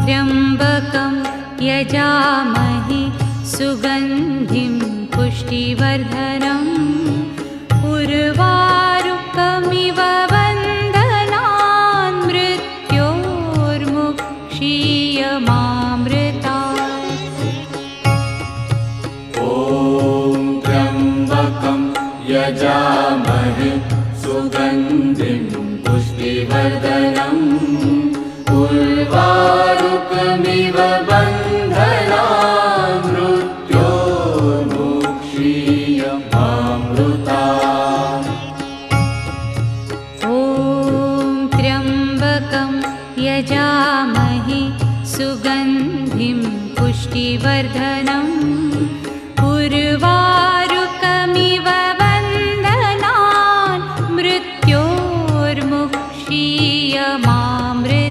त्र्यम्बकं यजामहे सुगन्धिं पुष्टिवर्धनम् उर्वारुकमिव बन्धनान् मृत्योर्मुक्षीयमामृतात्। ॐ त्र्यम्बकं यजामहे सुगन्धिं पुष्टिवर्धनम् उर्वारुकमिव बन्धनान् मृत्योर्मुक्षीयमामृतात्। ॐ त्र्यम्बकं यजामहे सुगन्धिं पुष्टिवर्धनम् उर्वारुकमिव